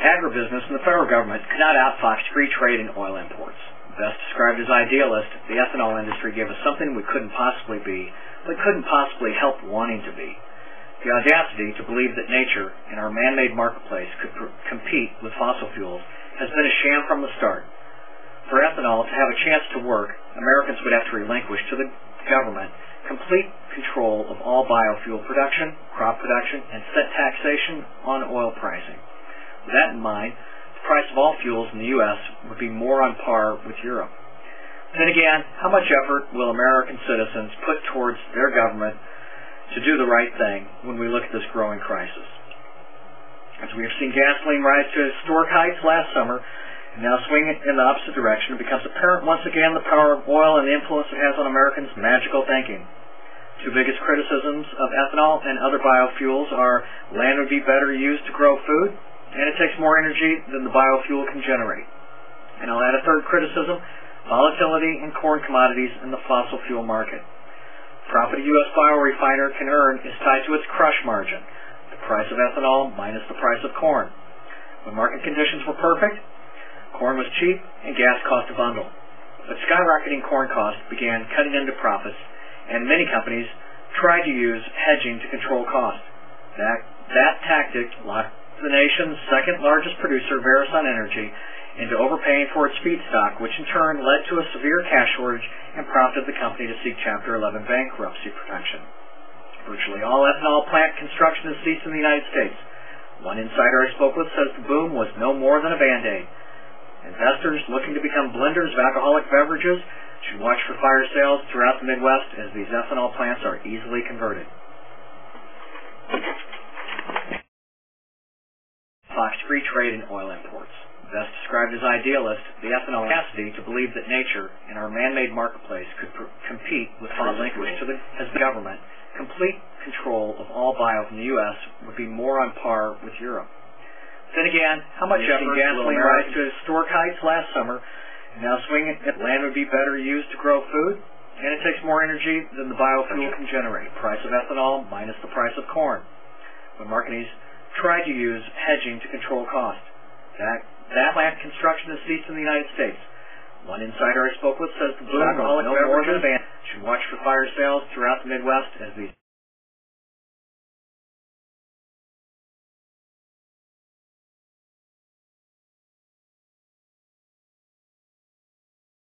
agribusiness and the federal government could not outfox free trade in oil imports. Best described as idealist, the ethanol industry gave us something we couldn't possibly be, but couldn't possibly help wanting to be. The audacity to believe that nature in our man-made marketplace could compete with fossil fuels has been a sham from the start. For ethanol to have a chance to work, Americans would have to relinquish to the government complete control of all biofuel production, crop production, and set taxation on oil pricing. With that in mind, the price of all fuels in the U.S. would be more on par with Europe. Then again, how much effort will American citizens put towards their government to do the right thing when we look at this growing crisis? As we have seen gasoline rise to historic heights last summer, and now swing in the opposite direction, it becomes apparent once again the power of oil and the influence it has on Americans' magical thinking. Two biggest criticisms of ethanol and other biofuels are land would be better used to grow food, and it takes more energy than the biofuel can generate. And I'll add a third criticism: volatility in corn commodities in the fossil fuel market. The profit a U.S. biorefiner can earn is tied to its crush margin, the price of ethanol minus the price of corn. When market conditions were perfect, corn was cheap and gas cost a bundle. But skyrocketing corn costs began cutting into profits, and many companies tried to use hedging to control costs. That tactic locked the nation's second largest producer, Verisun Energy, into overpaying for its feedstock, which in turn led to a severe cash shortage and prompted the company to seek Chapter 11 bankruptcy protection. Virtually all ethanol plant construction has ceased in the United States. One insider I spoke with says the boom was no more than a Band-Aid. Investors looking to become blenders of alcoholic beverages should watch for fire sales throughout the Midwest as these ethanol plants are easily converted. Fox free trade in oil imports. Best described as idealist, the ethanol audacity to believe that nature in our man-made marketplace could compete with fossil fuels as the government complete control of all bio in the U.S. would be more on par with Europe. Then again, how much effort gasoline rise to historic heights last summer, and now swing it, land would be better used to grow food, and it takes more energy than the biofuel can generate. Price of ethanol minus the price of corn. When marketers tried to use hedging to control costs, that plant construction has ceased in the United States. One insider I spoke with says the boom of alcoholic beverages should watch for fire sales throughout the Midwest as these